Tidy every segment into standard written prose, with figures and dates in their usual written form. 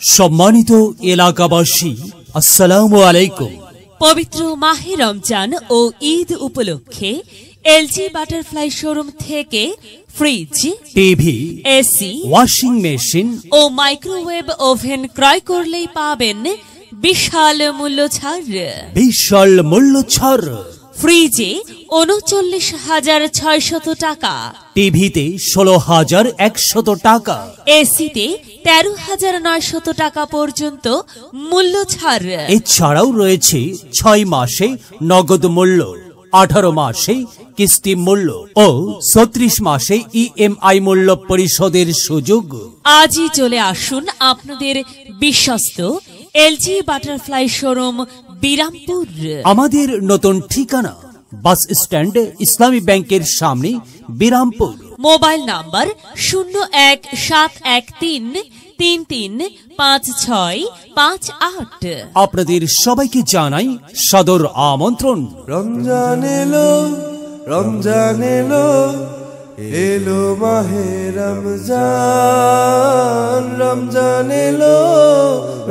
সম্মানিত এলাকাবাসী, আসসালামু আলাইকুম। পবিত্র মাহে রমজান ও ঈদ উপলক্ষে এলজি বাটারফ্লাই শোরুম থেকে fridge, TV, AC, washing machine ও মাইক্রোওয়েভ ওভেন ক্রয় করলেই পাবেন বিশাল মূল্য ছাড়। বিশাল মূল্য ছাড়। ফ্রিজে ৩৯,৬০০ টাকা, টিভিতে ১৬,১০০ টাকা, এসিতে ১৩,৯০০ টাকা পর্যন্ত মূল্য ছাড়। এছাড়াও রয়েছে ৬ মাসে নগদ মূল্য, ১৮ মাসে কিস্তি মূল্য ও ৩৬ মাসে ইএমআই মূল্য পরিশোধের সুযোগ। আজই চলে আসুন আপনাদের বিশ্বস্ত এলজি বাটারফ্লাই শোরুম, বিরামপুর। আমাদের নতুন ঠিকানা বাস স্ট্যান্ড, ইসলামী ব্যাংকের সামনে, বিরামপুর। Mobile number 0173335658। আপনাদের সবাইকে জানাই সাদর আমন্ত্রণ। রমজান এলো, রমজান এলো, এলো মাহে রমজান। রমজান এলো,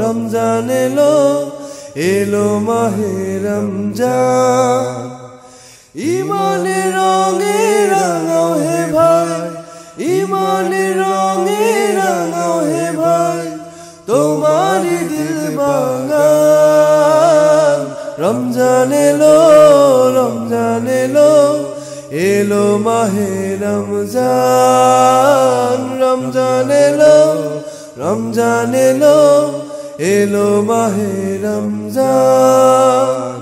রমজান এলো, এলো মাহে রমজান। ইমানের রঙে রাঙাও হে ভাই, ইমানের রঙে রাঙাও হে ভাই, তোমারি দিল বাগান। রমজান এলো, রমজান এলো, এলো মাহে রমজান। রমজান এলো, রমজান এলো, এলো মাহে রমজান।